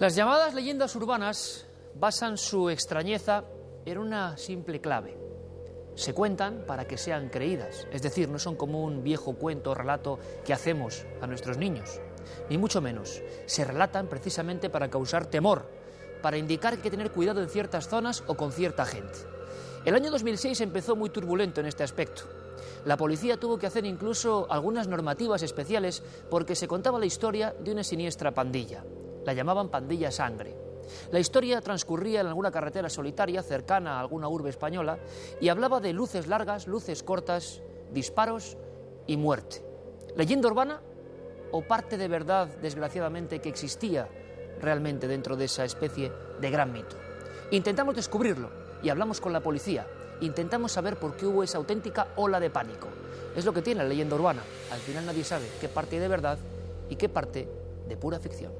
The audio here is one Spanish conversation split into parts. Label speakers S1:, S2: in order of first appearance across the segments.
S1: Las llamadas leyendas urbanas basan su extrañeza en una simple clave. Se cuentan para que sean creídas, es decir, no son como un viejo cuento o relato que hacemos a nuestros niños, ni mucho menos. Se relatan precisamente para causar temor, para indicar que hay que tener cuidado en ciertas zonas o con cierta gente. El año 2006 empezó muy turbulento en este aspecto. La policía tuvo que hacer incluso algunas normativas especiales porque se contaba la historia de una siniestra pandilla. La llamaban Pandilla Sangre. La historia transcurría en alguna carretera solitaria cercana a alguna urbe española y hablaba de luces largas, luces cortas, disparos y muerte. ¿Leyenda urbana o parte de verdad, desgraciadamente, que existía realmente dentro de esa especie de gran mito? Intentamos descubrirlo y hablamos con la policía. Intentamos saber por qué hubo esa auténtica ola de pánico. Es lo que tiene la leyenda urbana. Al final nadie sabe qué parte de verdad y qué parte de pura ficción.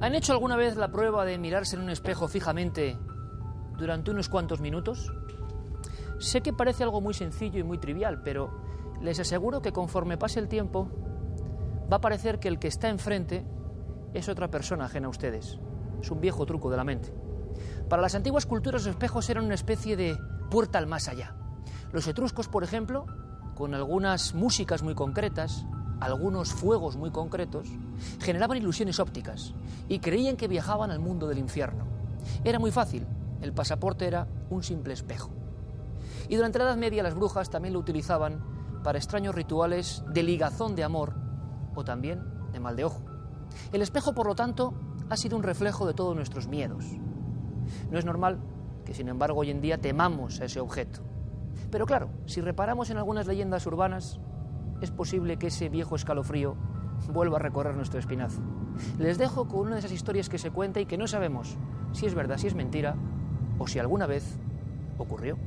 S1: ¿Han hecho alguna vez la prueba de mirarse en un espejo fijamente durante unos cuantos minutos? Sé que parece algo muy sencillo y muy trivial, pero les aseguro que conforme pase el tiempo va a parecer que el que está enfrente es otra persona ajena a ustedes. Es un viejo truco de la mente. Para las antiguas culturas los espejos eran una especie de puerta al más allá. Los etruscos, por ejemplo, con algunas músicas muy concretas, algunos fuegos muy concretos, generaban ilusiones ópticas y creían que viajaban al mundo del infierno. Era muy fácil, el pasaporte era un simple espejo. Y durante la Edad Media las brujas también lo utilizaban para extraños rituales de ligazón de amor o también de mal de ojo. El espejo, por lo tanto, ha sido un reflejo de todos nuestros miedos. No es normal que, sin embargo, hoy en día temamos a ese objeto. Pero claro, si reparamos en algunas leyendas urbanas, es posible que ese viejo escalofrío vuelva a recorrer nuestro espinazo. Les dejo con una de esas historias que se cuenta y que no sabemos si es verdad, si es mentira o si alguna vez ocurrió.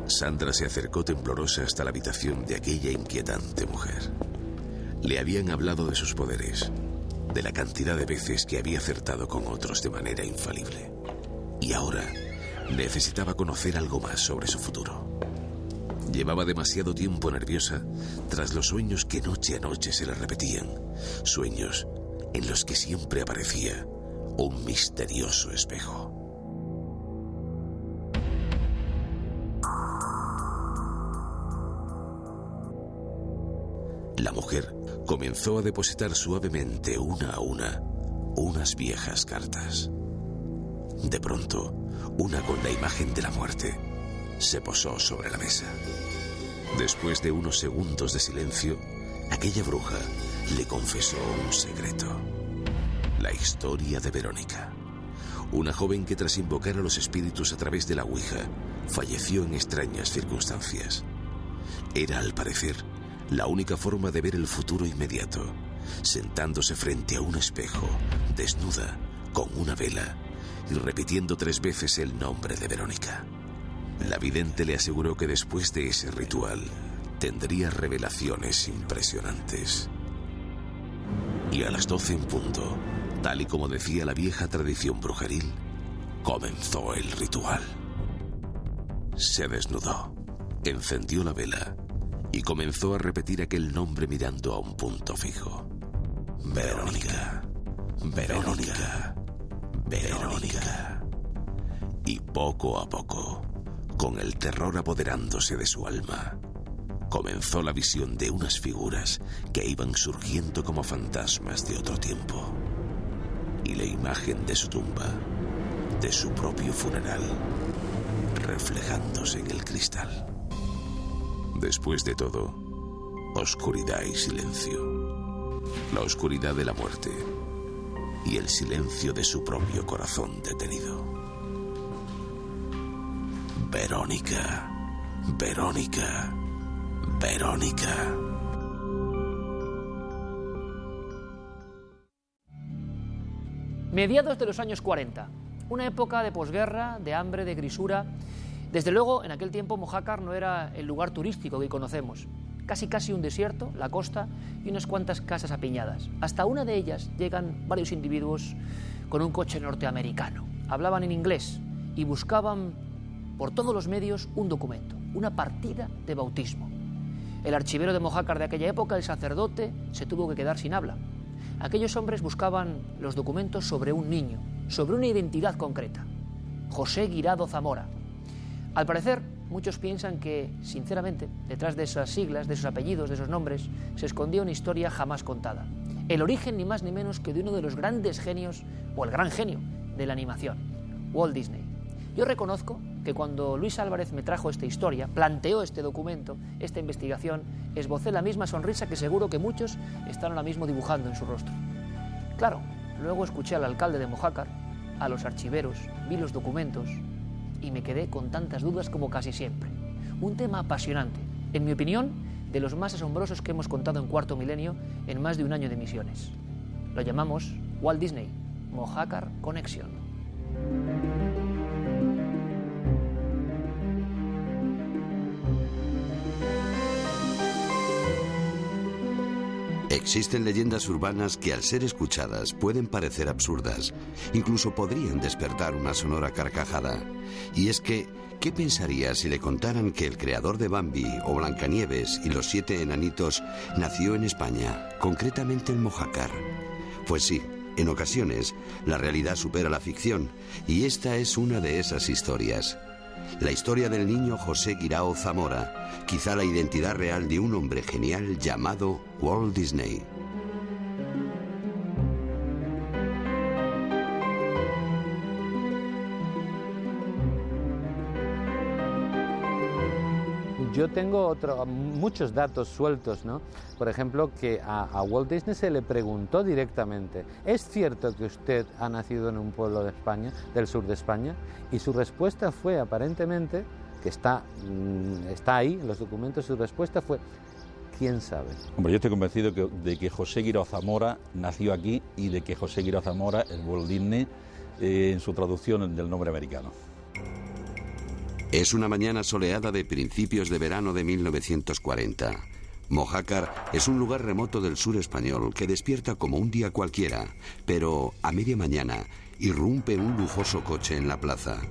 S2: Sandra se acercó temblorosa hasta la habitación de aquella inquietante mujer. Le habían hablado de sus poderes, de la cantidad de veces que había acertado con otros de manera infalible. Y ahora necesitaba conocer algo más sobre su futuro. Llevaba demasiado tiempo nerviosa tras los sueños que noche a noche se le repetían, sueños en los que siempre aparecía un misterioso espejo. La mujer comenzó a depositar suavemente una a una unas viejas cartas. De pronto, una con la imagen de la muerte se posó sobre la mesa. Después de unos segundos de silencio, aquella bruja le confesó un secreto. La historia de Verónica, una joven que tras invocar a los espíritus a través de la Ouija, falleció en extrañas circunstancias. Era, al parecer, la única forma de ver el futuro inmediato, sentándose frente a un espejo, desnuda, con una vela, y repitiendo 3 veces el nombre de Verónica. La vidente le aseguró que después de ese ritual tendría revelaciones impresionantes. Y a las 12 en punto, tal y como decía la vieja tradición brujeril, comenzó el ritual. Se desnudó, encendió la vela y comenzó a repetir aquel nombre mirando a un punto fijo. Verónica, Verónica, Verónica. Y poco a poco, con el terror apoderándose de su alma, comenzó la visión de unas figuras que iban surgiendo como fantasmas de otro tiempo. Y la imagen de su tumba, de su propio funeral, reflejándose en el cristal. Después de todo, oscuridad y silencio. La oscuridad de la muerte y el silencio de su propio corazón detenido. Verónica, Verónica, Verónica.
S1: Mediados de los años 40, una época de posguerra, de hambre, de grisura. Desde luego, en aquel tiempo Mojácar no era el lugar turístico que conocemos. Casi un desierto, la costa y unas cuantas casas apiñadas. Hasta una de ellas llegan varios individuos con un coche norteamericano. Hablaban en inglés y buscaban por todos los medios un documento, una partida de bautismo. El archivero de Mojácar de aquella época, el sacerdote, se tuvo que quedar sin habla. Aquellos hombres buscaban los documentos sobre un niño, sobre una identidad concreta, José Guirao Zamora. Al parecer, muchos piensan que, sinceramente, detrás de esas siglas, de esos apellidos, de esos nombres, se escondía una historia jamás contada. El origen ni más ni menos que de uno de los grandes genios, o el gran genio, de la animación, Walt Disney. Yo reconozco que cuando Luis Álvarez me trajo esta historia, planteó este documento, esta investigación, esbocé la misma sonrisa que seguro que muchos están ahora mismo dibujando en su rostro. Claro, luego escuché al alcalde de Mojácar, a los archiveros, vi los documentos y me quedé con tantas dudas como casi siempre. Un tema apasionante, en mi opinión, de los más asombrosos que hemos contado en Cuarto Milenio en más de un año de emisiones. Lo llamamos Walt Disney, Mojácar Connection.
S3: Existen leyendas urbanas que al ser escuchadas pueden parecer absurdas, incluso podrían despertar una sonora carcajada. Y es que, ¿qué pensaría si le contaran que el creador de Bambi o Blancanieves y los 7 enanitos nació en España, concretamente en Mojácar? Pues sí, en ocasiones la realidad supera la ficción, y esta es una de esas historias. La historia del niño José Guirao Zamora, quizá la identidad real de un hombre genial llamado Walt Disney.
S4: Yo tengo muchos datos sueltos, ¿no? Por ejemplo, que a Walt Disney se le preguntó directamente: ¿es cierto que usted ha nacido en un pueblo de España, del sur de España? Y su respuesta fue, aparentemente, que está ahí en los documentos, su respuesta fue: ¿quién sabe?
S5: Hombre, yo estoy convencido de que José Guirao Zamora nació aquí y de que José Guirao Zamora es Walt Disney en su traducción del nombre americano.
S3: Es una mañana soleada de principios de verano de 1940. Mojácar es un lugar remoto del sur español que despierta como un día cualquiera, pero a media mañana irrumpe un lujoso coche en la plaza.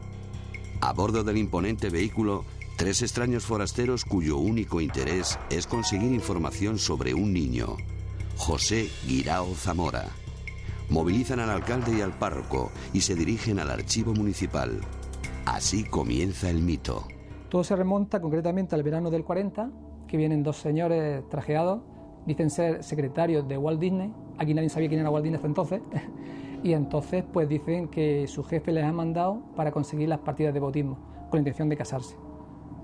S3: A bordo del imponente vehículo, 3 extraños forasteros cuyo único interés es conseguir información sobre un niño, José Guirao Zamora. Movilizan al alcalde y al párroco y se dirigen al archivo municipal. Así comienza el mito.
S6: Todo se remonta concretamente al verano del 40, que vienen 2 señores trajeados, dicen ser secretarios de Walt Disney. Aquí nadie sabía quién era Walt Disney hasta entonces. Y entonces pues dicen que su jefe les ha mandado para conseguir las partidas de bautismo, con la intención de casarse.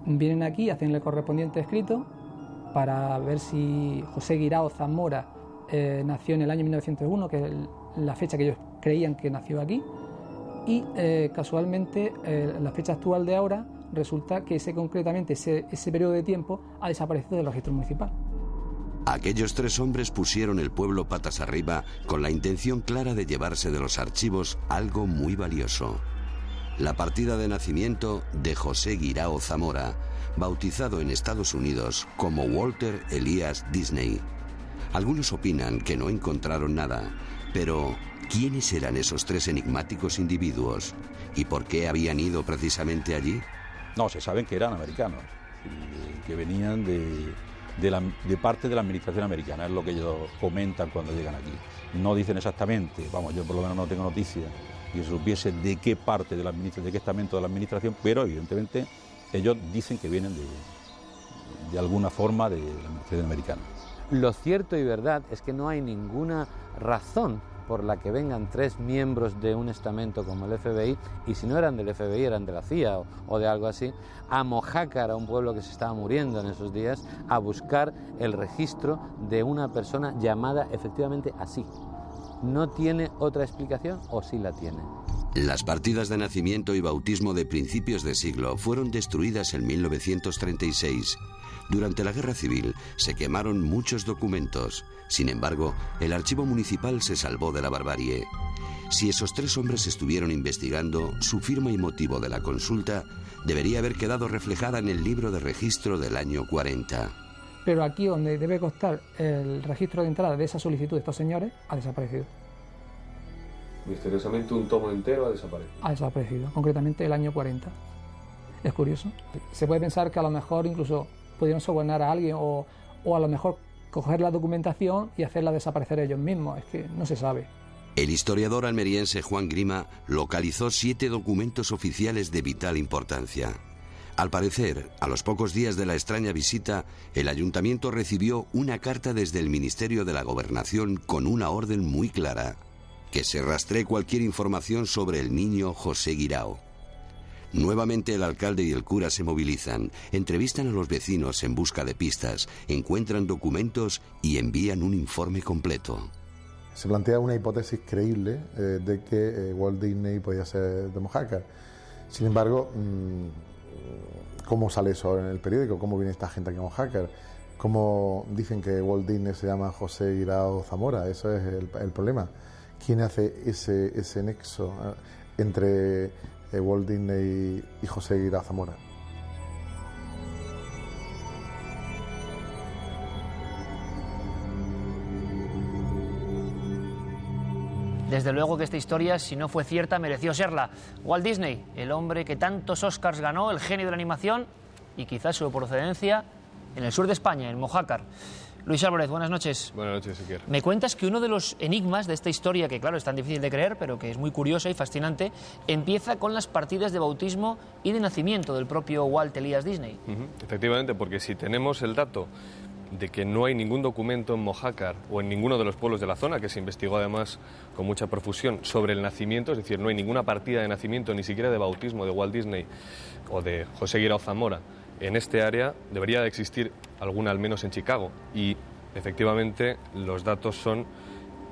S6: Vienen aquí, hacen el correspondiente escrito para ver si José Guirao Zamora nació en el año 1901, que es la fecha que ellos creían que nació aquí. Y casualmente la fecha actual de ahora resulta que concretamente ese periodo de tiempo ha desaparecido del registro municipal.
S3: Aquellos 3 hombres pusieron el pueblo patas arriba con la intención clara de llevarse de los archivos algo muy valioso: la partida de nacimiento de José Guirao Zamora, bautizado en Estados Unidos como Walter Elias Disney. Algunos opinan que no encontraron nada, pero ¿quiénes eran esos 3 enigmáticos individuos? ¿Y por qué habían ido precisamente allí?
S5: No, se saben que eran americanos, que venían de parte de la administración americana, es lo que ellos comentan cuando llegan aquí. No dicen exactamente, vamos, yo por lo menos no tengo noticia que supiese de qué parte de qué estamento de la administración, pero evidentemente ellos dicen que vienen de alguna forma de la administración americana.
S4: Lo cierto y verdad es que no hay ninguna razón por la que vengan 3 miembros de un estamento como el FBI, y si no eran del FBI eran de la CIA o de algo así, a Mojácar, a un pueblo que se estaba muriendo en esos días, a buscar el registro de una persona llamada efectivamente así. ¿No tiene otra explicación o sí la tiene?
S3: Las partidas de nacimiento y bautismo de principios de siglo fueron destruidas en 1936. Durante la Guerra Civil se quemaron muchos documentos. Sin embargo, el archivo municipal se salvó de la barbarie. Si esos 3 hombres estuvieron investigando, su firma y motivo de la consulta debería haber quedado reflejada en el libro de registro del año 40.
S6: Pero aquí donde debe constar el registro de entrada de esa solicitud de estos señores, ha desaparecido.
S7: Misteriosamente un tomo entero ha desaparecido.
S6: Ha desaparecido, concretamente el año 40. Es curioso. Se puede pensar que a lo mejor incluso pudieron sobornar a alguien o a lo mejor coger la documentación y hacerla desaparecer ellos mismos. Es que no se sabe.
S3: El historiador almeriense Juan Grima localizó 7 documentos oficiales de vital importancia. Al parecer, a los pocos días de la extraña visita, el ayuntamiento recibió una carta desde el Ministerio de la Gobernación con una orden muy clara: que se rastree cualquier información sobre el niño José Guirao. Nuevamente el alcalde y el cura se movilizan, entrevistan a los vecinos en busca de pistas, encuentran documentos y envían un informe completo.
S8: Se plantea una hipótesis creíble de que Walt Disney podía ser de Mojácar. Sin embargo, ¿cómo sale eso en el periódico? ¿Cómo viene esta gente aquí a Mojácar? ¿Cómo dicen que Walt Disney se llama José Guirao Zamora? Eso es el problema. ¿Quién hace ese nexo entre Walt Disney y José Guirao Zamora?
S1: Desde luego que esta historia, si no fue cierta, mereció serla. Walt Disney, el hombre que tantos Oscars ganó, el genio de la animación, y quizás su procedencia en el sur de España, en Mojácar. Luis Álvarez, buenas noches.
S7: Buenas noches, Iker.
S1: Me cuentas que uno de los enigmas de esta historia, que claro, es tan difícil de creer, pero que es muy curiosa y fascinante, empieza con las partidas de bautismo y de nacimiento del propio Walt Elias Disney.
S7: Efectivamente, porque si tenemos el dato de que no hay ningún documento en Mojácar o en ninguno de los pueblos de la zona, que se investigó además con mucha profusión, sobre el nacimiento, es decir, no hay ninguna partida de nacimiento, ni siquiera de bautismo de Walt Disney o de José Guirao Zamora en este área, debería de existir alguna al menos en Chicago, y efectivamente los datos son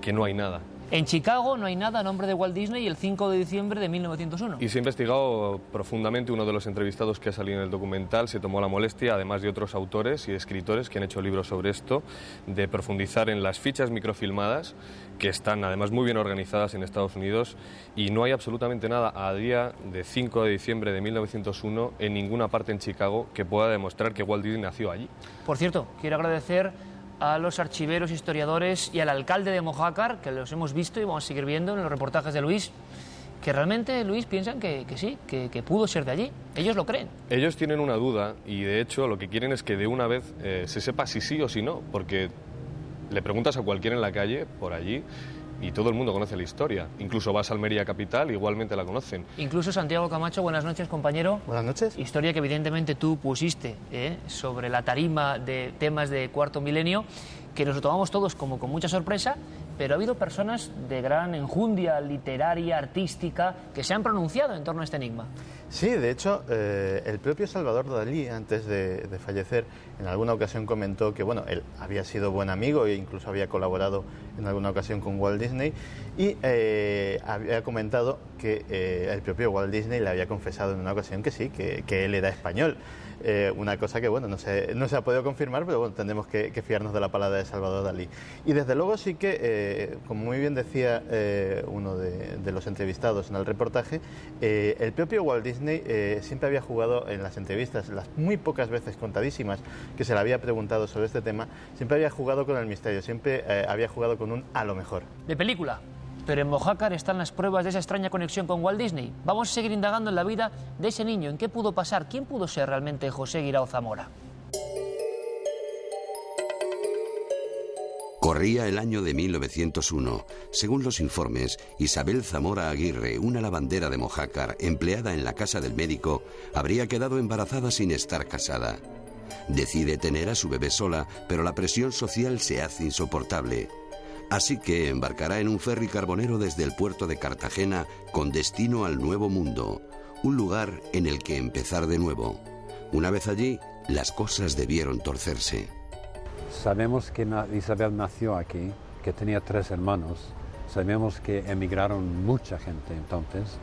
S7: que no hay nada.
S1: En Chicago no hay nada a nombre de Walt Disney el 5 de diciembre de 1901.
S7: Y se ha investigado profundamente. Uno de los entrevistados que ha salido en el documental se tomó la molestia, además de otros autores y escritores que han hecho libros sobre esto, de profundizar en las fichas microfilmadas, que están además muy bien organizadas en Estados Unidos, y no hay absolutamente nada a día de 5 de diciembre de 1901 en ninguna parte en Chicago que pueda demostrar que Walt Disney nació allí.
S1: Por cierto, quiero agradecer a los archiveros, historiadores y al alcalde de Mojácar, que los hemos visto y vamos a seguir viendo en los reportajes de Luis, que realmente, Luis, piensan que sí, que pudo ser de allí. Ellos lo creen.
S7: Ellos tienen una duda y, de hecho, lo que quieren es que de una vez se sepa si sí o si no, porque le preguntas a cualquiera en la calle, por allí, y todo el mundo conoce la historia. Incluso vas a Almería capital, igualmente la conocen.
S1: Incluso Santiago Camacho, buenas noches, compañero.
S9: Buenas noches.
S1: Historia que evidentemente tú pusiste sobre la tarima de temas de cuarto milenio, que nos lo tomamos todos como con mucha sorpresa, pero ha habido personas de gran enjundia literaria, artística, que se han pronunciado en torno a este enigma.
S9: Sí, de hecho, el propio Salvador Dalí, antes de fallecer, en alguna ocasión comentó que, bueno, él había sido buen amigo e incluso había colaborado en alguna ocasión con Walt Disney, y había comentado que el propio Walt Disney le había confesado en una ocasión que sí, que él era español. Una cosa que, bueno, no se ha podido confirmar, pero bueno, tendremos que fiarnos de la palabra de Salvador Dalí. Y desde luego sí que, como muy bien decía uno de los entrevistados en el reportaje, el propio Walt Disney siempre había jugado en las entrevistas, las muy pocas veces contadísimas que se le había preguntado sobre este tema, siempre había jugado con el misterio, siempre había jugado con un a lo mejor.
S1: De película. Pero en Mojácar están las pruebas de esa extraña conexión con Walt Disney. Vamos a seguir indagando en la vida de ese niño, en qué pudo pasar, quién pudo ser realmente José Guirao Zamora.
S3: Corría el año de 1901. Según los informes, Isabel Zamora Aguirre, una lavandera de Mojácar, empleada en la casa del médico, habría quedado embarazada sin estar casada. Decide tener a su bebé sola, pero la presión social se hace insoportable. Así que embarcará en un ferry carbonero desde el puerto de Cartagena con destino al Nuevo Mundo, un lugar en el que empezar de nuevo. Una vez allí, las cosas debieron torcerse.
S10: Sabemos que Isabel nació aquí, que tenía 3 hermanos. Sabemos que emigraron mucha gente entonces,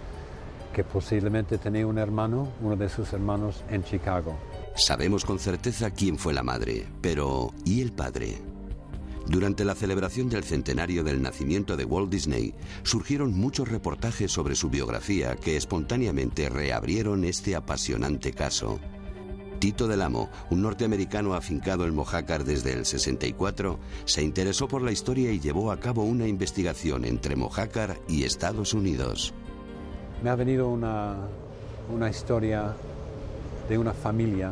S10: que posiblemente tenía un hermano, uno de sus hermanos, en Chicago.
S3: Sabemos con certeza quién fue la madre, pero ¿y el padre? Durante la celebración del centenario del nacimiento de Walt Disney, surgieron muchos reportajes sobre su biografía que espontáneamente reabrieron este apasionante caso. Tito del Amo, un norteamericano afincado en Mojácar desde el 64, se interesó por la historia y llevó a cabo una investigación entre Mojácar y Estados Unidos.
S10: Me ha venido una historia de una familia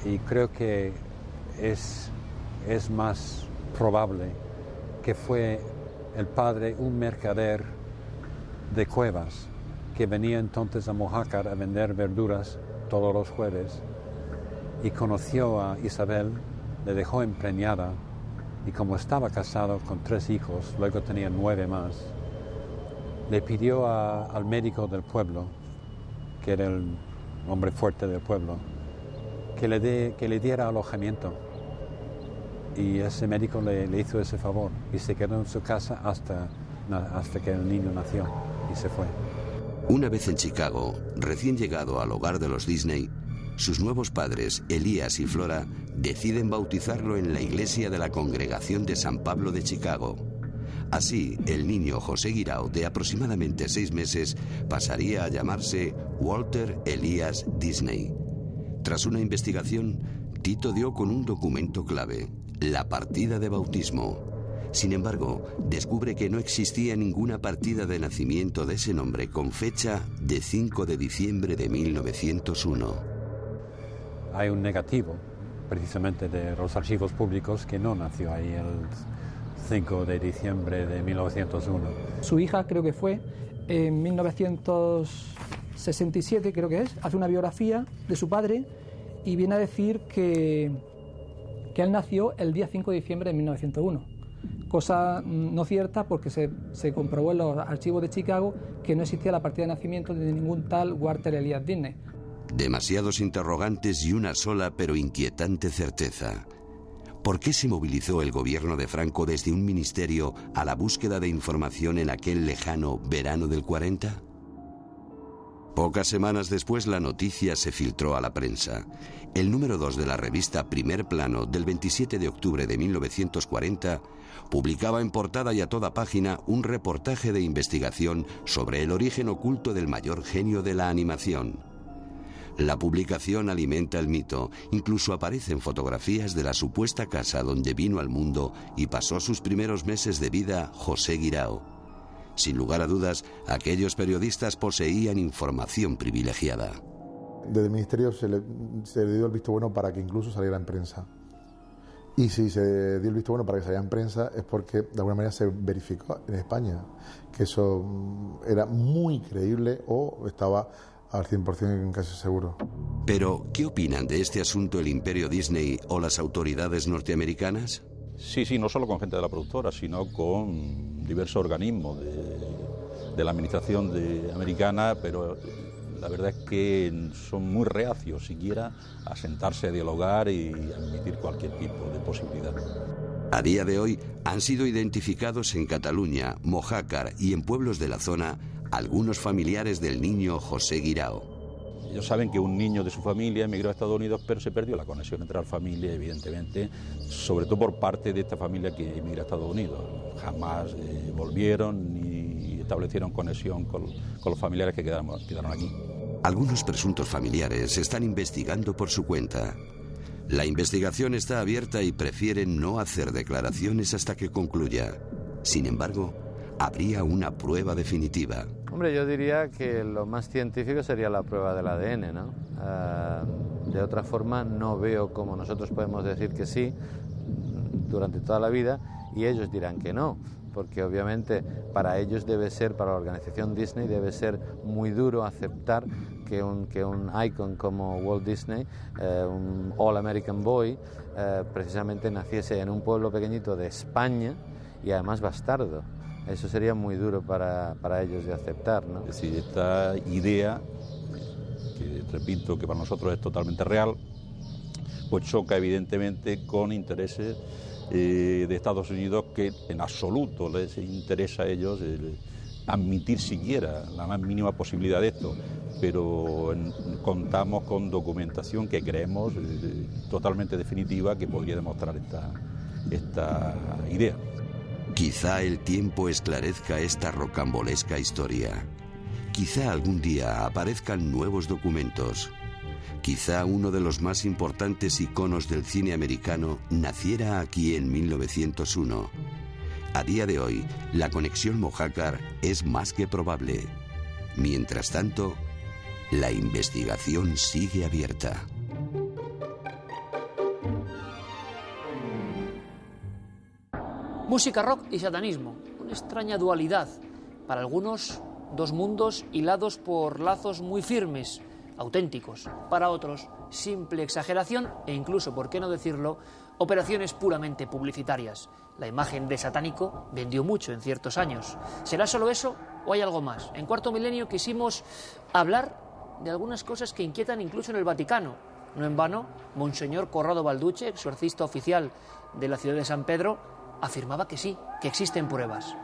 S10: y creo que es más probable que fue el padre un mercader de Cuevas que venía entonces a Mojácar a vender verduras todos los jueves y conoció a Isabel, le dejó empreñada y como estaba casado con 3 hijos, luego tenía 9 más, le pidió al médico del pueblo, que era el hombre fuerte del pueblo, que le diera alojamiento. Y ese médico le hizo ese favor y se quedó en su casa hasta que el niño nació y se fue.
S3: Una vez en Chicago, recién llegado al hogar de los Disney, sus nuevos padres, Elías y Flora, deciden bautizarlo en la iglesia de la Congregación de San Pablo de Chicago. Así, el niño José Guirao, de aproximadamente 6 meses, pasaría a llamarse Walter Elias Disney. Tras una investigación, Tito dio con un documento clave, la partida de bautismo. Sin embargo, descubre que no existía ninguna partida de nacimiento de ese nombre con fecha de 5 de diciembre de 1901.
S10: Hay un negativo, precisamente de los archivos públicos, que no nació ahí el 5 de diciembre de 1901.
S6: Su hija, creo que fue, en 1967, creo que es, hace una biografía de su padre y viene a decir que él nació el día 5 de diciembre de 1901. Cosa no cierta porque se comprobó en los archivos de Chicago que no existía la partida de nacimiento de ningún tal Walter Elias Disney.
S3: Demasiados interrogantes y una sola pero inquietante certeza. ¿Por qué se movilizó el gobierno de Franco desde un ministerio a la búsqueda de información en aquel lejano verano del 40? Pocas semanas después la noticia se filtró a la prensa. El número 2 de la revista Primer Plano del 27 de octubre de 1940 publicaba en portada y a toda página un reportaje de investigación sobre el origen oculto del mayor genio de la animación. La publicación alimenta el mito, incluso aparecen fotografías de la supuesta casa donde vino al mundo y pasó sus primeros meses de vida José Guirao. Sin lugar a dudas, aquellos periodistas poseían información privilegiada.
S8: Desde el Ministerio se le dio el visto bueno para que incluso saliera en prensa. Y si se dio el visto bueno para que saliera en prensa es porque de alguna manera se verificó en España que eso era muy creíble o estaba al 100% casi seguro.
S3: Pero, ¿qué opinan de este asunto el Imperio Disney o las autoridades norteamericanas?
S5: Sí, no solo con gente de la productora, sino con diversos organismos de la administración americana, pero la verdad es que son muy reacios siquiera a sentarse a dialogar y admitir cualquier tipo de posibilidad.
S3: A día de hoy han sido identificados en Cataluña, Mojácar y en pueblos de la zona algunos familiares del niño José Guirao.
S5: Ellos saben que un niño de su familia emigró a Estados Unidos, pero se perdió la conexión entre la familia, evidentemente, sobre todo por parte de esta familia que emigra a Estados Unidos. Jamás volvieron ni establecieron conexión con los familiares que quedaron aquí.
S3: Algunos presuntos familiares están investigando por su cuenta. La investigación está abierta y prefieren no hacer declaraciones hasta que concluya. Sin embargo, habría una prueba definitiva.
S4: Hombre, yo diría que lo más científico sería la prueba del ADN, ¿no? De otra forma, no veo cómo nosotros podemos decir que sí durante toda la vida y ellos dirán que no, porque obviamente para ellos debe ser, para la organización Disney, debe ser muy duro aceptar que un icon como Walt Disney, un All American Boy, precisamente naciese en un pueblo pequeñito de España y además bastardo. Eso sería muy duro para ellos de aceptar, ¿no?
S5: Es decir, esta idea, que repito que para nosotros es totalmente real, pues choca evidentemente con intereses de Estados Unidos, que en absoluto les interesa a ellos admitir siquiera la más mínima posibilidad de esto, pero contamos con documentación que creemos totalmente definitiva que podría demostrar esta idea.
S3: Quizá el tiempo esclarezca esta rocambolesca historia. Quizá algún día aparezcan nuevos documentos. Quizá uno de los más importantes iconos del cine americano naciera aquí en 1901. A día de hoy, la conexión Mojácar es más que probable. Mientras tanto, la investigación sigue abierta.
S1: Música rock y satanismo, una extraña dualidad. Para algunos, dos mundos hilados por lazos muy firmes, auténticos. Para otros, simple exageración e incluso, por qué no decirlo, operaciones puramente publicitarias. La imagen de satánico vendió mucho en ciertos años. ¿Será solo eso o hay algo más? En Cuarto Milenio quisimos hablar de algunas cosas que inquietan incluso en el Vaticano. No en vano, Monseñor Corrado Balduche, exorcista oficial de la ciudad de San Pedro, afirmaba que sí, que existen pruebas.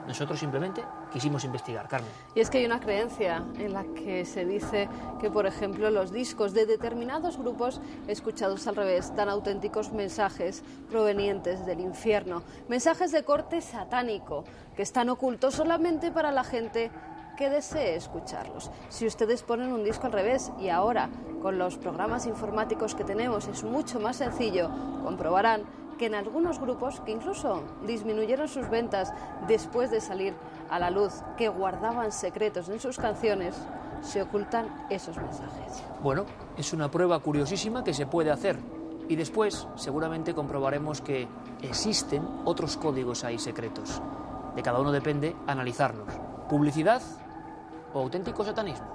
S1: Nosotros simplemente quisimos investigar, Carmen.
S11: Y es que hay una creencia en la que se dice que, por ejemplo, los discos de determinados grupos escuchados al revés dan auténticos mensajes provenientes del infierno, mensajes de corte satánico que están ocultos solamente para la gente que desee escucharlos. Si ustedes ponen un disco al revés y ahora con los programas informáticos que tenemos es mucho más sencillo, comprobarán que en algunos grupos que incluso disminuyeron sus ventas después de salir a la luz, que guardaban secretos en sus canciones, se ocultan esos mensajes.
S1: Bueno, es una prueba curiosísima que se puede hacer y después seguramente comprobaremos que existen otros códigos ahí secretos. De cada uno depende analizarlos. ¿Publicidad o auténtico satanismo?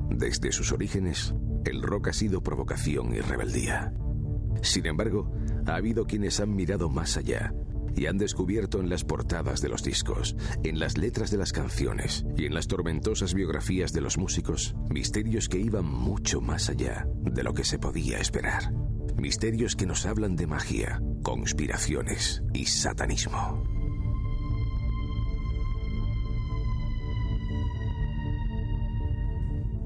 S2: Desde sus orígenes, el rock ha sido provocación y rebeldía. Sin embargo, ha habido quienes han mirado más allá y han descubierto en las portadas de los discos, en las letras de las canciones y en las tormentosas biografías de los músicos, misterios que iban mucho más allá de lo que se podía esperar. Misterios que nos hablan de magia, conspiraciones y satanismo.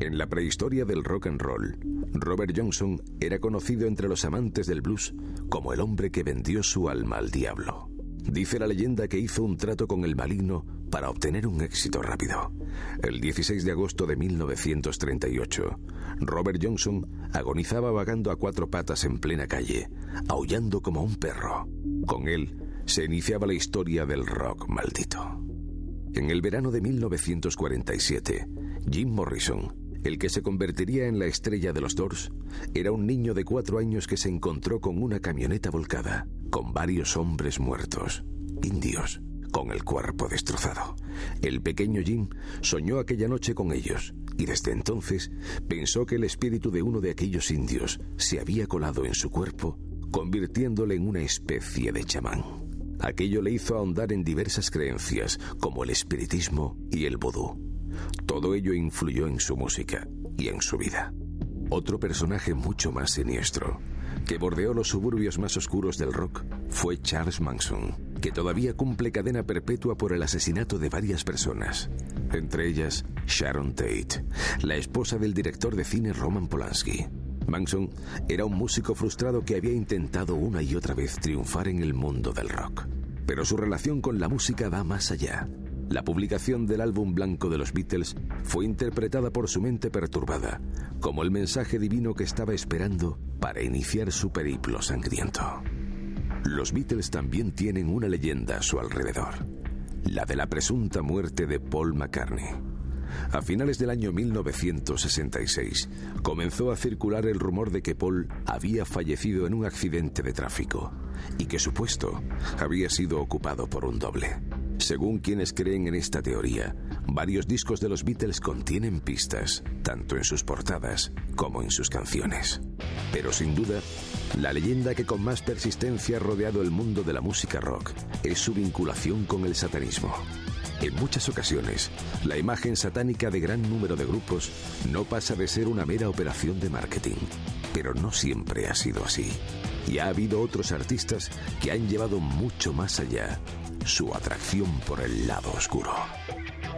S2: En la prehistoria del rock and roll, Robert Johnson era conocido entre los amantes del blues como el hombre que vendió su alma al diablo. Dice la leyenda que hizo un trato con el maligno para obtener un éxito rápido. El 16 de agosto de 1938, Robert Johnson agonizaba vagando a cuatro patas en plena calle, aullando como un perro. Con él se iniciaba la historia del rock maldito. En el verano de 1947, Jim Morrison, el que se convertiría en la estrella de los Doors, era un niño de 4 años que se encontró con una camioneta volcada, con varios hombres muertos, indios, con el cuerpo destrozado. El pequeño Jim soñó aquella noche con ellos y desde entonces pensó que el espíritu de uno de aquellos indios se había colado en su cuerpo, convirtiéndole en una especie de chamán. Aquello le hizo ahondar en diversas creencias, como el espiritismo y el vudú. Todo ello influyó en su música y en su vida. Otro personaje mucho más siniestro, que bordeó los suburbios más oscuros del rock, fue Charles Manson, que todavía cumple cadena perpetua por el asesinato de varias personas, entre ellas Sharon Tate, la esposa del director de cine Roman Polanski. Manson era un músico frustrado que había intentado una y otra vez triunfar en el mundo del rock. Pero su relación con la música va más allá. La publicación del álbum blanco de los Beatles fue interpretada por su mente perturbada como el mensaje divino que estaba esperando para iniciar su periplo sangriento. Los Beatles también tienen una leyenda a su alrededor, la de la presunta muerte de Paul McCartney. A finales del año 1966 comenzó a circular el rumor de que Paul había fallecido en un accidente de tráfico y que su puesto había sido ocupado por un doble. Según quienes creen en esta teoría, varios discos de los Beatles contienen pistas, tanto en sus portadas como en sus canciones. Pero sin duda, la leyenda que con más persistencia ha rodeado el mundo de la música rock es su vinculación con el satanismo. En muchas ocasiones, la imagen satánica de gran número de grupos no pasa de ser una mera operación de marketing, pero no siempre ha sido así. Y ha habido otros artistas que han llevado mucho más allá su atracción por el lado oscuro.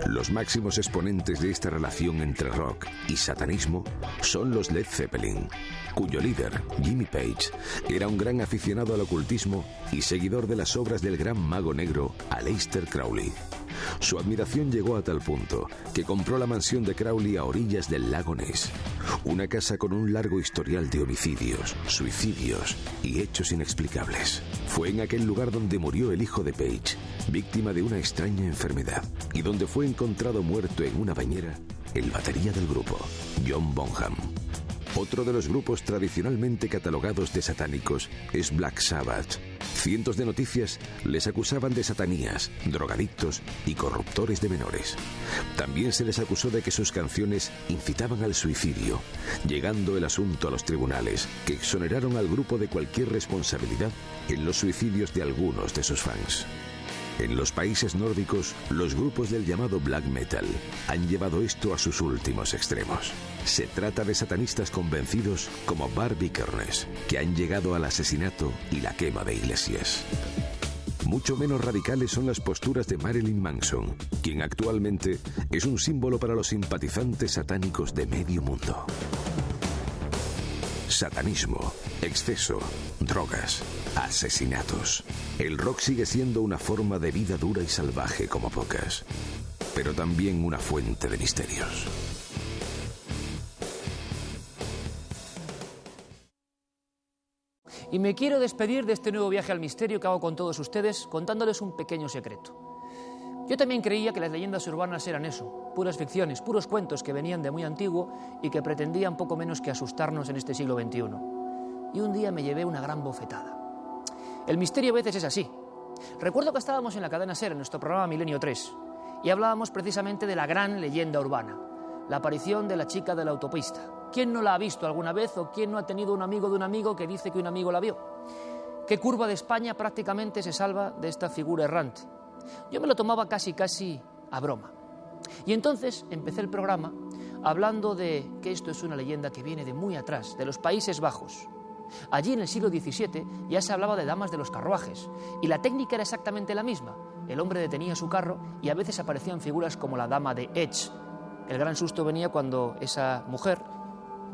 S2: Los máximos exponentes de esta relación entre rock y satanismo son los Led Zeppelin, cuyo líder, Jimmy Page, era un gran aficionado al ocultismo y seguidor de las obras del gran mago negro Aleister Crowley. Su admiración llegó a tal punto que compró la mansión de Crowley a orillas del lago Ness, una casa con un largo historial de homicidios, suicidios y hechos inexplicables. Fue en aquel lugar donde murió el hijo de Page, víctima de una extraña enfermedad, y donde fue encontrado muerto en una bañera el batería del grupo, John Bonham. Otro de los grupos tradicionalmente catalogados de satánicos es Black Sabbath. Cientos de noticias les acusaban de satanías, drogadictos y corruptores de menores. También se les acusó de que sus canciones incitaban al suicidio, llegando el asunto a los tribunales, que exoneraron al grupo de cualquier responsabilidad en los suicidios de algunos de sus fans. En los países nórdicos, los grupos del llamado black metal han llevado esto a sus últimos extremos. Se trata de satanistas convencidos como Bar Vikernes, que han llegado al asesinato y la quema de iglesias. Mucho menos radicales son las posturas de Marilyn Manson, quien actualmente es un símbolo para los simpatizantes satánicos de medio mundo. Satanismo, exceso, drogas, asesinatos. El rock sigue siendo una forma de vida dura y salvaje como pocas, pero también una fuente de misterios.
S1: Y me quiero despedir de este nuevo viaje al misterio que hago con todos ustedes, contándoles un pequeño secreto. Yo también creía que las leyendas urbanas eran eso, puras ficciones, puros cuentos que venían de muy antiguo y que pretendían poco menos que asustarnos en este siglo XXI. Y un día me llevé una gran bofetada. El misterio a veces es así. Recuerdo que estábamos en la cadena SER, en nuestro programa Milenio 3, y hablábamos precisamente de la gran leyenda urbana, la aparición de la chica de la autopista. ¿Quién no la ha visto alguna vez o quién no ha tenido un amigo de un amigo que dice que un amigo la vio? ¿Qué curva de España prácticamente se salva de esta figura errante? Yo me lo tomaba casi a broma. Y entonces empecé el programa hablando de que esto es una leyenda que viene de muy atrás, de los Países Bajos. Allí en el siglo XVII ya se hablaba de damas de los carruajes y la técnica era exactamente la misma. El hombre detenía su carro y a veces aparecían figuras como la dama de Edge. El gran susto venía cuando esa mujer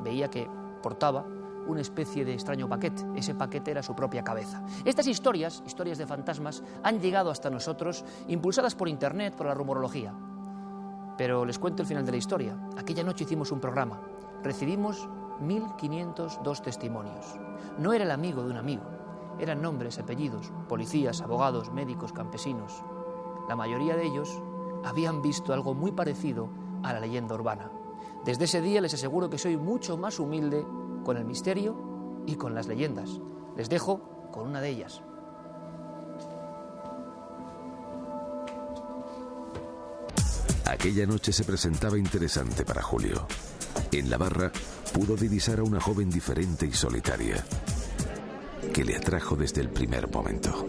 S1: veía que portaba una especie de extraño paquete. Ese paquete era su propia cabeza. Estas historias de fantasmas, han llegado hasta nosotros impulsadas por internet, por la rumorología. Pero les cuento el final de la historia. Aquella noche hicimos un programa. Recibimos 1.502 testimonios. No era el amigo de un amigo. Eran nombres, apellidos, policías, abogados, médicos, campesinos. La mayoría de ellos habían visto algo muy parecido a la leyenda urbana. Desde ese día les aseguro que soy mucho más humilde con el misterio y con las leyendas. Les dejo con una de ellas.
S2: Aquella noche se presentaba interesante para Julio. En la barra pudo divisar a una joven diferente y solitaria, que le atrajo desde el primer momento.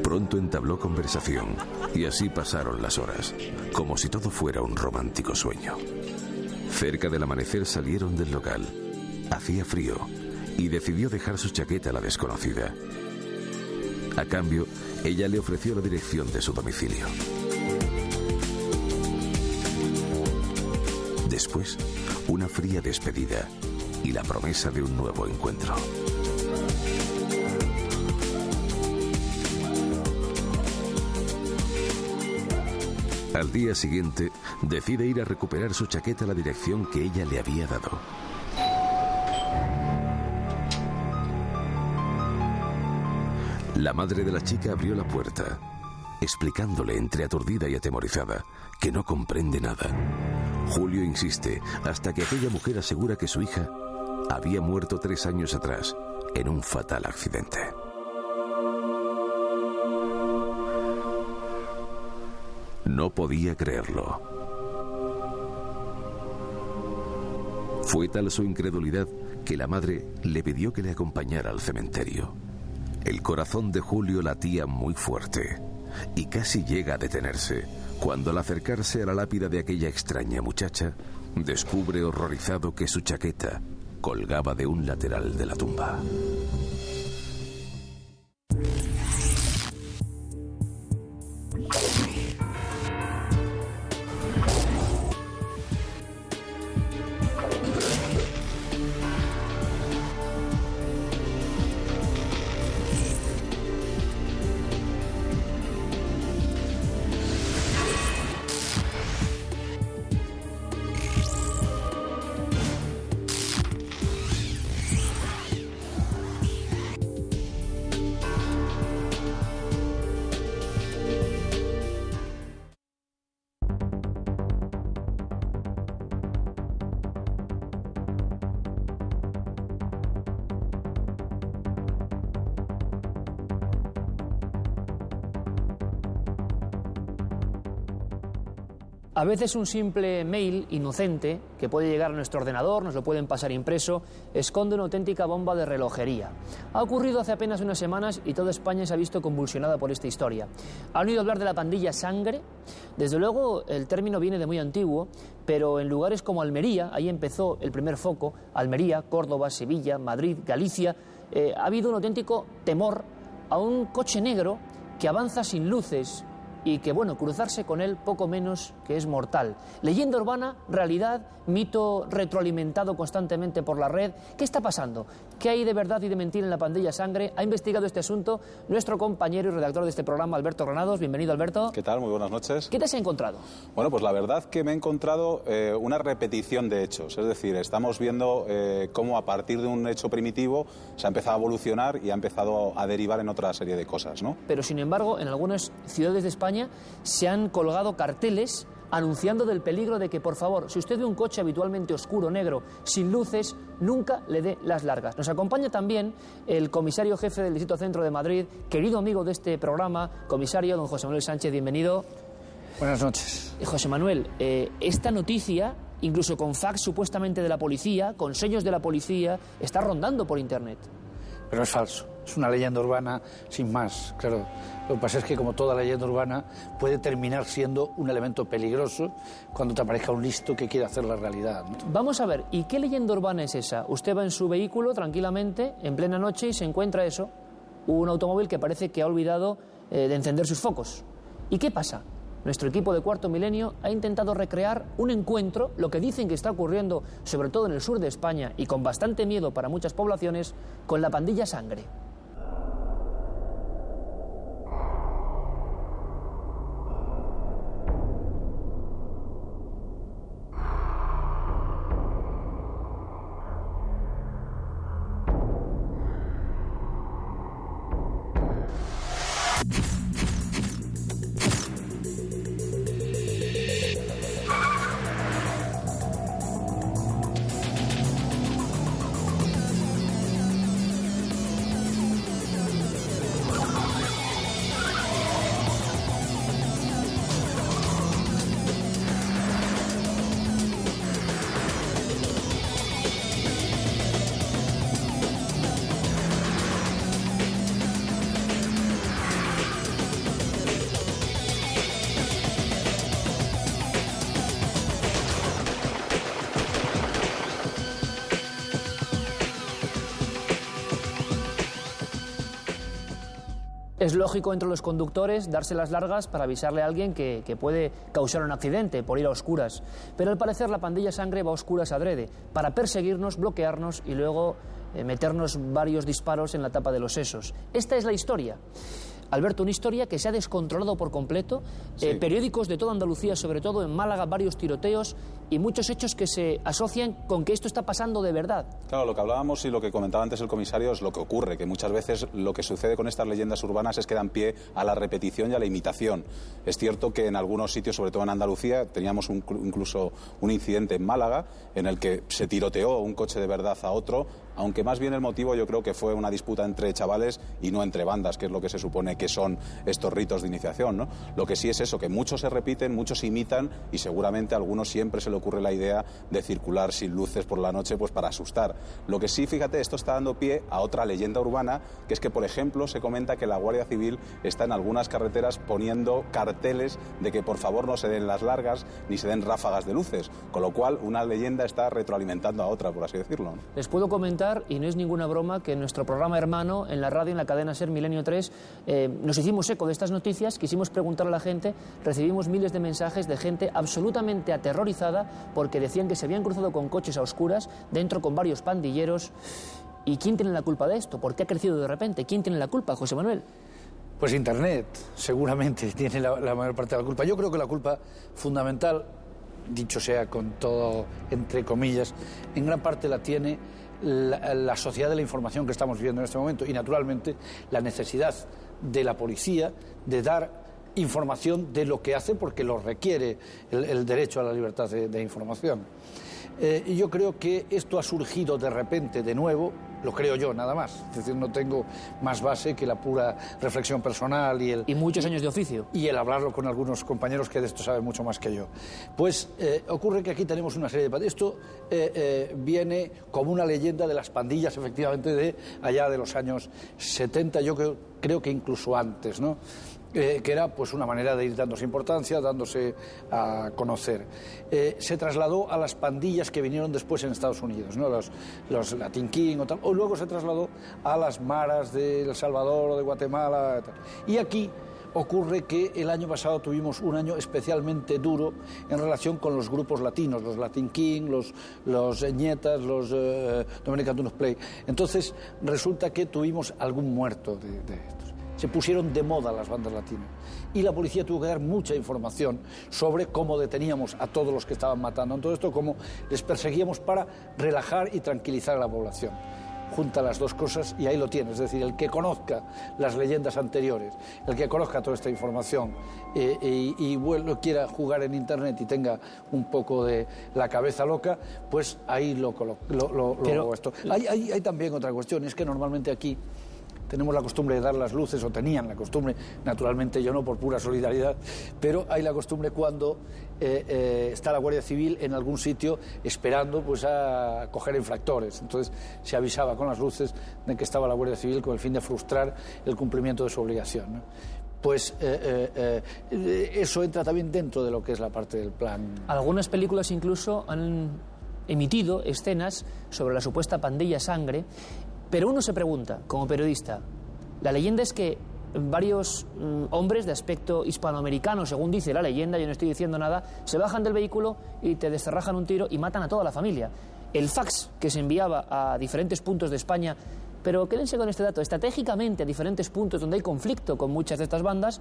S2: Pronto entabló conversación y así pasaron las horas, como si todo fuera un romántico sueño. Cerca del amanecer salieron del local. Hacía frío y decidió dejar su chaqueta a la desconocida. A cambio, ella le ofreció la dirección de su domicilio. Después, una fría despedida y la promesa de un nuevo encuentro. Al día siguiente, decide ir a recuperar su chaqueta a la dirección que ella le había dado. La madre de la chica abrió la puerta explicándole entre aturdida y atemorizada que no comprende nada. Julio insiste hasta que aquella mujer asegura que su hija había muerto 3 años atrás en un fatal accidente. No podía creerlo. Fue tal su incredulidad que la madre le pidió que le acompañara al cementerio. El corazón de Julio latía muy fuerte y casi llega a detenerse cuando al acercarse a la lápida de aquella extraña muchacha, descubre horrorizado que su chaqueta colgaba de un lateral de la tumba.
S1: A veces un simple mail inocente que puede llegar a nuestro ordenador, nos lo pueden pasar impreso, esconde una auténtica bomba de relojería. Ha ocurrido hace apenas unas semanas y toda España se ha visto convulsionada por esta historia. ¿Han oído hablar de la pandilla Sangre? Desde luego el término viene de muy antiguo, pero en lugares como Almería, ahí empezó el primer foco, Almería, Córdoba, Sevilla, Madrid, Galicia, ha habido un auténtico temor a un coche negro que avanza sin luces, y que, bueno, cruzarse con él poco menos que es mortal. Leyenda urbana, realidad, mito retroalimentado constantemente por la red. ¿Qué está pasando? ¿Qué hay de verdad y de mentira en la pandilla Sangre? Ha investigado este asunto nuestro compañero y redactor de este programa, Alberto Granados. Bienvenido, Alberto.
S12: ¿Qué tal? Muy buenas noches.
S1: ¿Qué te has encontrado?
S12: Bueno, pues la verdad que me he encontrado una repetición de hechos. Es decir, estamos viendo cómo a partir de un hecho primitivo se ha empezado a evolucionar y ha empezado a derivar en otra serie de cosas, ¿no?
S1: Pero, sin embargo, en algunas ciudades de España se han colgado carteles anunciando del peligro de que, por favor, si usted ve un coche habitualmente oscuro, negro, sin luces, nunca le dé las largas. Nos acompaña también el comisario jefe del Distrito Centro de Madrid, querido amigo de este programa, comisario don José Manuel Sánchez, bienvenido.
S13: Buenas noches.
S1: José Manuel, esta noticia, incluso con fax supuestamente de la policía, con sellos de la policía, está rondando por Internet.
S13: Pero es falso, es una leyenda urbana sin más, claro. Lo que pasa es que, como toda leyenda urbana, puede terminar siendo un elemento peligroso cuando te aparezca un listo que quiere hacer la realidad, ¿no?
S1: Vamos a ver, ¿y qué leyenda urbana es esa? Usted va en su vehículo tranquilamente, en plena noche, y se encuentra eso, un automóvil que parece que ha olvidado de encender sus focos. ¿Y qué pasa? Nuestro equipo de Cuarto Milenio ha intentado recrear un encuentro, lo que dicen que está ocurriendo sobre todo en el sur de España y con bastante miedo para muchas poblaciones, con la pandilla Sangre. Es lógico entre los conductores darse las largas para avisarle a alguien que puede causar un accidente por ir a oscuras. Pero al parecer la pandilla Sangre va a oscuras adrede, para perseguirnos, bloquearnos y luego meternos varios disparos en la tapa de los sesos. Esta es la historia. Alberto, una historia que se ha descontrolado por completo,
S12: Sí.
S1: Periódicos de toda Andalucía, sobre todo en Málaga, varios tiroteos y muchos hechos que se asocian con que esto está pasando de verdad.
S12: Claro, lo que hablábamos y lo que comentaba antes el comisario es lo que ocurre, que muchas veces lo que sucede con estas leyendas urbanas es que dan pie a la repetición y a la imitación. Es cierto que en algunos sitios, sobre todo en Andalucía, teníamos incluso un incidente en Málaga en el que se tiroteó un coche de verdad a otro, aunque más bien el motivo yo creo que fue una disputa entre chavales y no entre bandas, que es lo que se supone que son estos ritos de iniciación, ¿no? Lo que sí es eso, que muchos se repiten, muchos imitan y seguramente a algunos siempre se le ocurre la idea de circular sin luces por la noche pues para asustar. Lo que sí, fíjate, esto está dando pie a otra leyenda urbana, que es que, por ejemplo, se comenta que la Guardia Civil está en algunas carreteras poniendo carteles de que por favor no se den las largas ni se den ráfagas de luces, con lo cual una leyenda está retroalimentando a otra, por así decirlo, ¿no?
S1: Les puedo comentar, y no es ninguna broma, que en nuestro programa hermano, en la radio, en la cadena SER Milenio 3, nos hicimos eco de estas noticias, quisimos preguntar a la gente, recibimos miles de mensajes de gente absolutamente aterrorizada porque decían que se habían cruzado con coches a oscuras, dentro con varios pandilleros. ¿Y quién tiene la culpa de esto? ¿Por qué ha crecido de repente? ¿Quién tiene la culpa, José Manuel?
S13: Pues Internet, seguramente, tiene la mayor parte de la culpa. Yo creo que la culpa fundamental, dicho sea con todo entre comillas, en gran parte la tiene la sociedad de la información que estamos viviendo en este momento y, naturalmente, la necesidad de la policía de dar información de lo que hace porque lo requiere el derecho a la libertad de información. Y yo creo que esto ha surgido de repente de nuevo, lo creo yo nada más, es decir, no tengo más base que la pura reflexión personal
S1: y muchos años de oficio.
S13: Y el hablarlo con algunos compañeros que de esto saben mucho más que yo. Pues ocurre que aquí tenemos una serie de... Esto viene como una leyenda de las pandillas, efectivamente, de allá de los años 70, yo creo que incluso antes, ¿no? Que era pues una manera de ir dándose importancia, dándose a conocer. Se trasladó a las pandillas que vinieron después en Estados Unidos, ¿no? Los Latin King o tal, o luego se trasladó a las maras de El Salvador o de Guatemala, tal. Y aquí ocurre que el año pasado tuvimos un año especialmente duro en relación con los grupos latinos, los Latin King, los Ñetas, los Dominican Tunes Play. Entonces resulta que tuvimos algún muerto de estos. Se pusieron de moda las bandas latinas y la policía tuvo que dar mucha información sobre cómo deteníamos a todos los que estaban matando en todo esto, cómo les perseguíamos para relajar y tranquilizar a la población. Junta las dos cosas y ahí lo tienes, es decir, el que conozca las leyendas anteriores, el que conozca toda esta información y quiera jugar en Internet y tenga un poco de la cabeza loca, pues ahí lo esto. Hay también otra cuestión, es que normalmente aquí tenemos la costumbre de dar las luces, o tenían la costumbre, naturalmente yo no por pura solidaridad, pero hay la costumbre cuando está la Guardia Civil en algún sitio esperando pues a coger infractores. Entonces se avisaba con las luces de que estaba la Guardia Civil con el fin de frustrar el cumplimiento de su obligación, ¿no? Pues eso entra también dentro de lo que es la parte del plan.
S1: Algunas películas incluso han emitido escenas sobre la supuesta pandilla Sangre. Pero uno se pregunta, como periodista, la leyenda es que varios hombres de aspecto hispanoamericano, según dice la leyenda, yo no estoy diciendo nada, se bajan del vehículo y te descerrajan un tiro y matan a toda la familia. El fax que se enviaba a diferentes puntos de España, pero quédense con este dato, estratégicamente a diferentes puntos donde hay conflicto con muchas de estas bandas,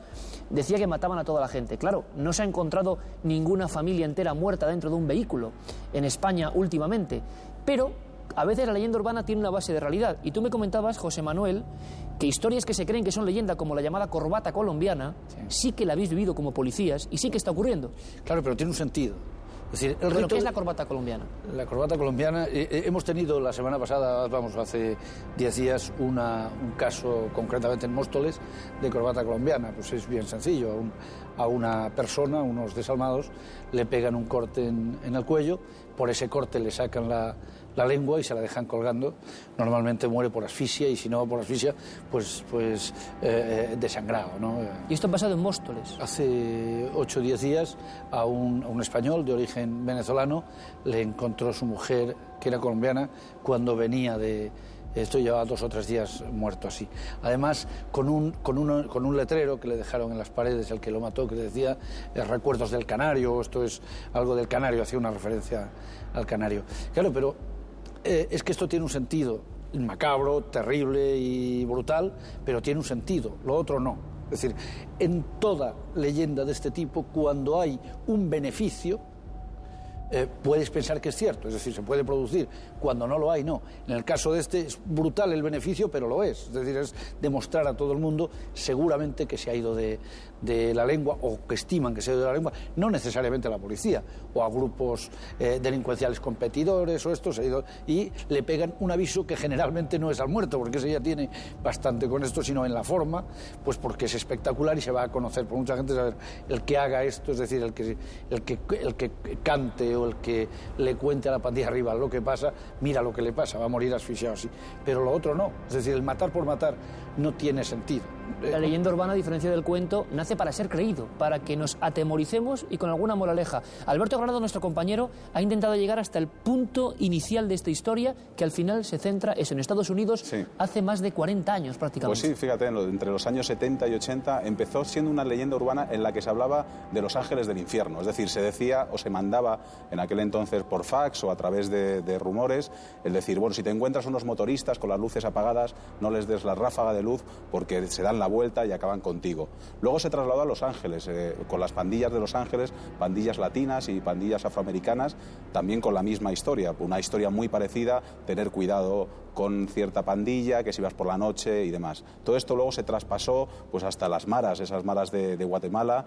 S1: decía que mataban a toda la gente. Claro, no se ha encontrado ninguna familia entera muerta dentro de un vehículo en España últimamente, pero a veces la leyenda urbana tiene una base de realidad. Y tú me comentabas, José Manuel, que historias que se creen que son leyenda, como la llamada corbata colombiana, sí que la habéis vivido como policías y sí que está ocurriendo.
S13: Claro, pero tiene un sentido. Es decir,
S1: ¿Pero qué es la corbata colombiana?
S13: La corbata colombiana, hemos tenido la semana pasada, hace 10 días, un caso concretamente en Móstoles de corbata colombiana. Pues es bien sencillo, a una persona, unos desalmados, le pegan un corte en el cuello, por ese corte le sacan la lengua y se la dejan colgando. Normalmente muere por asfixia y si no por asfixia, pues desangrado, ¿no?
S1: ¿Y esto ha pasado en Móstoles?
S13: Hace 8 o 10 días a un español de origen venezolano le encontró su mujer, que era colombiana, cuando venía de... Esto llevaba 2 o 3 días muerto así. Además, con un letrero que le dejaron en las paredes, el que lo mató, que decía recuerdos del canario, esto es algo del canario, hacía una referencia al canario. Claro, pero es que esto tiene un sentido macabro, terrible y brutal, pero tiene un sentido, lo otro no. Es decir, en toda leyenda de este tipo, cuando hay un beneficio, puedes pensar que es cierto, es decir, se puede producir. Cuando no lo hay, no. En el caso de este es brutal el beneficio, pero lo es. Es decir, es demostrar a todo el mundo seguramente que se ha ido de la lengua, o que estiman que se ha ido de la lengua, no necesariamente a la policía, o a grupos delincuenciales competidores, o esto, se ha ido, y le pegan un aviso que generalmente no es al muerto, porque ese ya tiene bastante con esto, sino en la forma, pues porque es espectacular y se va a conocer por mucha gente, saber el que haga esto, es decir, el que cante o el que le cuente a la pandilla rival lo que pasa, mira lo que le pasa, va a morir asfixiado así. Pero lo otro no, es decir, el matar por matar no tiene sentido.
S1: La leyenda urbana, a diferencia del cuento, nace para ser creído, para que nos atemoricemos y con alguna moraleja. Alberto Granado, nuestro compañero, ha intentado llegar hasta el punto inicial de esta historia, que al final se centra eso, en Estados Unidos, sí, hace más de 40 años prácticamente.
S12: Pues sí, fíjate, entre los años 70 y 80 empezó siendo una leyenda urbana en la que se hablaba de los ángeles del infierno, es decir, se decía o se mandaba en aquel entonces por fax o a través de rumores, el decir, bueno, si te encuentras unos motoristas con las luces apagadas, no les des la ráfaga de luz porque se dan la vuelta y acaban contigo. Luego se trasladó a Los Ángeles, con las pandillas de Los Ángeles, pandillas latinas y pandillas afroamericanas, también con la misma historia, una historia muy parecida, tener cuidado con cierta pandilla, que si vas por la noche y demás. Todo esto luego se traspasó pues hasta las maras, esas maras de Guatemala,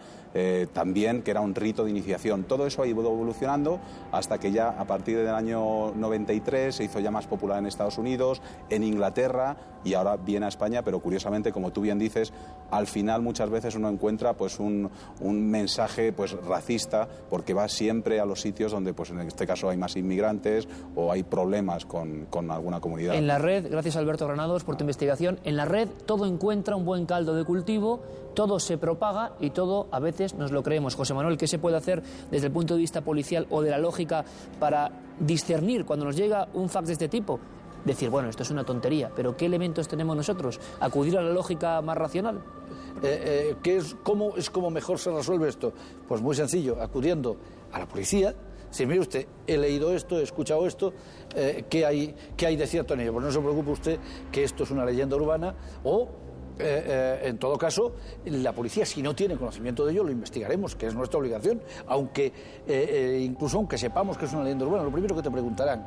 S12: también, que era un rito de iniciación. Todo eso ha ido evolucionando hasta que ya a partir del año 93 se hizo ya más popular en Estados Unidos, en Inglaterra, y ahora viene a España, pero curiosamente, como tú bien dices, al final muchas veces uno encuentra pues un mensaje pues racista, porque va siempre a los sitios donde pues en este caso hay más inmigrantes o hay problemas con alguna comunidad.
S1: En la red, gracias Alberto Granados por tu investigación, en la red todo encuentra un buen caldo de cultivo, todo se propaga y todo a veces nos lo creemos. José Manuel, ¿qué se puede hacer desde el punto de vista policial o de la lógica para discernir cuando nos llega un fax de este tipo? Decir, bueno, esto es una tontería, pero ¿qué elementos tenemos nosotros? ¿Acudir a la lógica más racional?
S13: ¿Cómo mejor se resuelve esto? Pues muy sencillo, acudiendo a la policía. Si mire usted, he leído esto, he escuchado esto, ¿qué hay de cierto en ello? Pues no se preocupe usted que esto es una leyenda urbana, o en todo caso, la policía, si no tiene conocimiento de ello, lo investigaremos, que es nuestra obligación, incluso aunque sepamos que es una leyenda urbana. Lo primero que te preguntarán,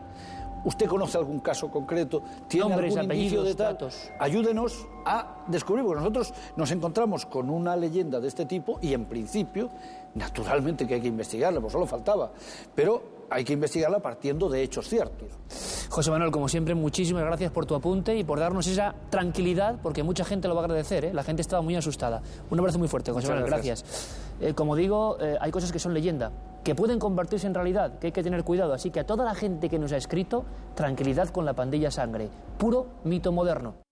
S13: ¿usted conoce algún caso concreto? ¿Tiene
S1: nombres,
S13: algún indicio de tal?
S1: Datos.
S13: Ayúdenos a descubrir, porque nosotros nos encontramos con una leyenda de este tipo y en principio, naturalmente que hay que investigarla, pues solo faltaba, pero hay que investigarla partiendo de hechos ciertos.
S1: José Manuel, como siempre, muchísimas gracias por tu apunte y por darnos esa tranquilidad, porque mucha gente lo va a agradecer, ¿eh? La gente estaba muy asustada. Un abrazo muy fuerte, José Manuel, gracias. Como digo, hay cosas que son leyenda, que pueden convertirse en realidad, que hay que tener cuidado. Así que a toda la gente que nos ha escrito, tranquilidad con la pandilla Sangre. Puro mito moderno.